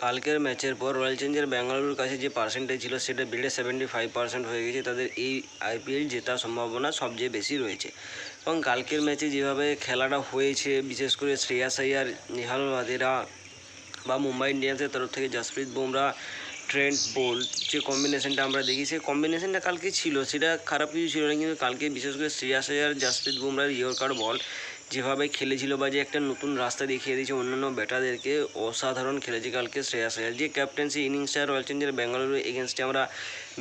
কালকের ম্যাচের পর রয়্যাল চ্যালেঞ্জার্স ব্যাঙ্গালুরুর কাছে যে পার্সেন্টেজ ছিল সেটা বেড়ে 75% হয়ে গেছে। তাদের এই আইপিএল জেতার সম্ভাবনা সবচেয়ে বেশি রয়েছে। এবং কালকের ম্যাচে যেভাবে খেলাটা হয়েছে, বিশেষ করে শ্রেয়াস আইয়ার, নেহাল ওয়াদেরা বা মুম্বাই ইন্ডিয়ান্সের তরফ থেকে জসপ্রীত বুমরা, ট্রেন্ট বোল্ট, যে কম্বিনেশনটা আমরা দেখি সেই কম্বিনেশনটা কালকে ছিল, সেটা খারাপ কিছু ছিল না। কিন্তু কালকে বিশেষ করে শ্রেয়াস আইয়ার, জসপ্রীত বুমরার ইয়র্কার বল যেভাবে খেলেছিল বা যে একটা নতুন রাস্তা দেখিয়ে দিয়েছে অন্যান্য ব্যাটারদেরকে, অসাধারণ খেলেছে কালকে শ্রেয়াস আইয়ার। যে ক্যাপ্টেন্সি ইনিংসটা রয়্যাল চ্যালেঞ্জার্স ব্যাঙ্গালুরু এগেনস্টে আমরা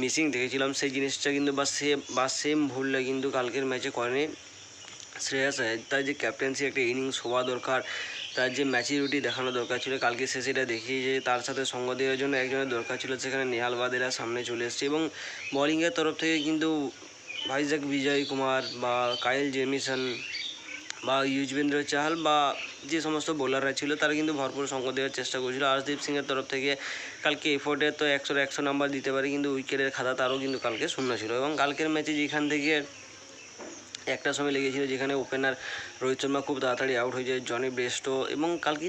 মিসিং দেখেছিলাম, সেই জিনিসটা কিন্তু বা সেম ভুলটা কিন্তু কালকের ম্যাচে করেনি শ্রেয়াস আইয়ার। তার যে ক্যাপ্টেন্সি একটা ইনিংস হওয়া দরকার, তার যে ম্যাচুরিটি দেখানো দরকার ছিল, কালকে সে সেটা দেখিয়েছে। তার সাথে সঙ্গ দেওয়ার জন্য একজনের দরকার ছিল, সেখানে নেহাল ওয়াদেরা সামনে চলে এসছে। এবং বোলিংয়ের তরফ থেকে কিন্তু ভাইজাক বিজয় কুমার বা কাইল জেমিসন বা ইউজবেন্দ্র চাহাল বা যে সমস্ত বোলাররা ছিল তারা কিন্তু ভরপুর সঙ্গ দেওয়ার চেষ্টা করেছিল। আর্শদীপ সিংয়ের তরফ থেকে কালকে এফোর্টে তো 100 নাম্বার দিতে পারে, কিন্তু উইকেটের খাতা তারও কিন্তু কালকে শূন্য ছিল। এবং কালকের ম্যাচে যেখান থেকে একটা সময় লেগেছিল যেখানে ওপেনার রোহিত শর্মা খুব তাড়াতাড়ি আউট হয়ে যায়, জনি ব্রেস্টো, এবং কালকে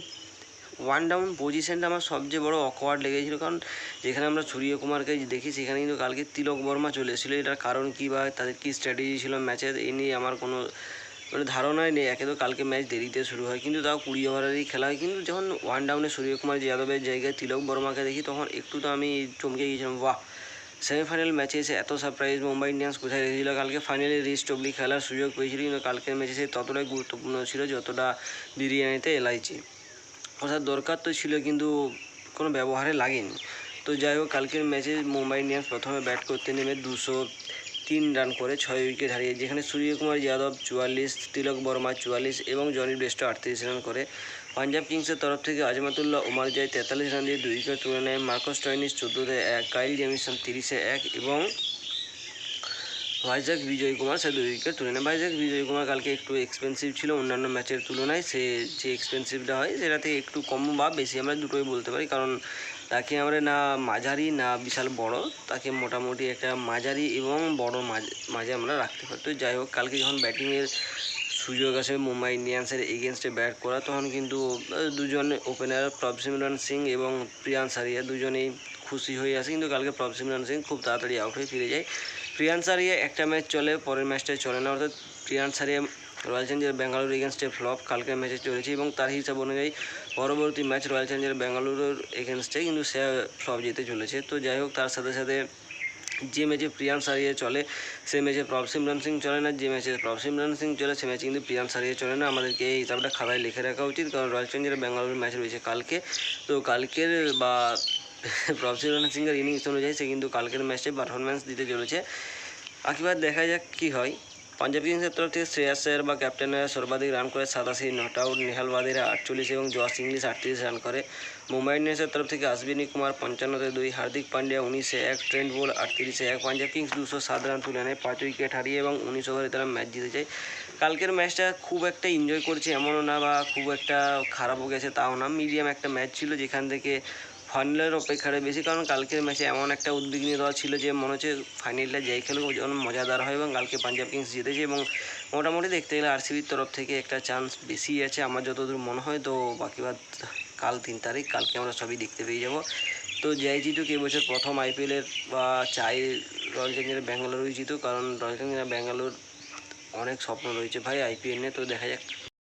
ওয়ান ডাউন পজিশনটা আমার সবচেয়ে বড় অকওয়ার্ড লেগেছিল। কারণ যেখানে আমরা সূর্যকুমারকে দেখি সেখানে কিন্তু কালকে তিলক বর্মা চলে এসেছিলো। এটার কারণ কী বা তাদের কী স্ট্র্যাটেজি ছিল ম্যাচে, এই নিয়ে আমার কোনো ধারণাই নেই। একে তো কালকে ম্যাচ দেরিতে শুরু হয়, কিন্তু তাও 20 ওভারেরই খেলা হয়। কিন্তু যখন ওয়ান ডাউনে সূর্যকুমার যাদবের জায়গায় তিলক বর্মাকে দেখি তখন একটু তো আমি চমকে গিয়েছিলাম, বাহ! সেমিফাইনাল ম্যাচে এসে এত সারপ্রাইজ মুম্বাই ইন্ডিয়ান্স কোথায় রেখেছিল। কালকে ফাইনালে রিস্ট অব্দি খেলার সুযোগ পেয়েছিল, কিন্তু কালকের ম্যাচে সে ততটাই গুরুত্বপূর্ণ ছিল যতটা বিরিয়ানিতে এলাইচি। অর্থাৎ দরকার তো ছিল কিন্তু কোনো ব্যবহারে লাগেনি। তো যাই হোক, কালকের ম্যাচে মুম্বাই ইন্ডিয়ান্স প্রথমে ব্যাট করতে নেমে 203 রান করে 6 উইকেট হারিয়ে, যেখানে সূর্যকুমার যাদব 44, তিলক বর্মা 44 এবং জনি ব্রেস্টো 38 রান করে। পাঞ্জাব কিংসের তরফ থেকে আজমাতুল্লাহ ওমার জাই 43 রান দিয়ে 2 উইকেট তুলে নেয়। মার্কাস স্টোইনিস 14-তে 1, কাইল জেমিসন 30-এ 1 এবং ভাইজাক বিজয় কুমার সে 2 উইকেট তুলে নেয়। ভাইজাক বিজয় কুমার কালকে একটু এক্সপেন্সিভ ছিল অন্যান্য ম্যাচের তুলনায়। সে যে এক্সপেন্সিভটা হয় সেটা থেকে একটু কম বা বেশি আমরা দুটোই বলতে পারি, কারণ তাকে আমরা না মাঝারি না বিশাল বড়, তাকে মোটামুটি একটা মাঝারি এবং বড় মাঝে আমরা রাখতে পারি। তো যাই হোক, কালকে যখন ব্যাটিংয়ের সুযোগ আসে মুম্বাই ইন্ডিয়ান্সের এগেনস্টে ব্যাট করা, তখন কিন্তু দুজন ওপেনার প্রভসিমরন সিং এবং প্রিয়ান সারিয়া দুজনেই খুশি হয়ে আসে। কিন্তু কালকে প্রভসিমরন সিং খুব তাড়াতাড়ি আউট হয়ে ফিরে যায়। প্রিয়ান সারিয়া একটা ম্যাচ চলে, পরের ম্যাচটায় চলে না। অর্থাৎ প্রিয়ান সারিয়া রয়্যাল চ্যালেঞ্জার্স ব্যাঙ্গালুরু এগেনস্টে ফ্লপ কালকের ম্যাচে চলেছে, এবং তার হিসাব অনুযায়ী পরবর্তী ম্যাচ রয়্যাল চ্যালেঞ্জার্স ব্যাঙ্গালুরুর এগেনস্টে কিন্তু সে ফ্লপ যেতে চলেছে। তো যাই হোক, তার সাথে সাথে যে ম্যাচে প্রিয়ান সারিয়া চলে সে ম্যাচে প্রভসিমরন সিং চলে না, যে ম্যাচে প্রভসিমরন সিং চলে সে ম্যাচে কিন্তু প্রিয়ান সারিয়া চলে না। আমাদেরকে এই হিসাবটা খাতায় লিখে রাখা উচিত, কারণ রয়্যাল চ্যালেঞ্জার্স ব্যাঙ্গালুরুর ম্যাচ রয়েছে কালকে। তো কালকের বা প্রভসিমরন সিংয়ের ইনিংস অনুযায়ী সে কিন্তু কালকের ম্যাচে পারফরমেন্স দিতে চলেছে। বাকিবার দেখা যাক কী হয়। পাঞ্জাব কিংসের তরফ থেকে শ্রেয়াস আইয়ার বা ক্যাপ্টেনরা সর্বাধিক রান করে 87, নট আউট নেহাল ওয়াদেরা 48 এবং জশ ইংলিশ 38 রান করে। মুম্বাই ইন্ডিয়ান্সের তরফ থেকে অশ্বিনী কুমার 55-তে 2, হার্দিক পান্ডিয়া 19-এ 1, ট্রেন্ট বোল্ট 38-এ 1। পাঞ্জাব কিংস 207 রান তুলে নেয় 5 উইকেট হারিয়ে এবং 19 ওভারে তারা ম্যাচ জিতে যায়। কালকের ম্যাচটা খুব একটা এনজয় করেছে এমনও না, বা খুব একটা খারাপও গেছে তাও না, মিডিয়াম একটা ম্যাচ ছিল যেখান থেকে ফাইনালের অপেক্ষাটা বেশি। কারণ কালকের ম্যাচে এমন একটা উদ্বিগ্নতা ছিল যে মনে হচ্ছে ফাইনালটা যাই খেলুক যেমন মজাদার হয়, এবং কালকে পাঞ্জাব কিংস জিতেছে। এবং মোটামুটি দেখতে গেলে আরসিবির তরফ থেকে একটা চান্স বেশি আছে আমার যতদূর মনে হয়। তো বাকি বাদ কাল 3 তারিখ, কালকে আমরা সবই দেখতে পেয়ে যাব। তো যাই জিতুক, এবছর প্রথম আইপিএলের বা চাই রয়্যাল চ্যালেঞ্জার্স ব্যাঙ্গালুরুই জিতুক, কারণ রয়্যাল চ্যালেঞ্জার্স ব্যাঙ্গালুর অনেক স্বপ্ন রয়েছে ভাই আইপিএল নিয়ে। তো দেখা যাক।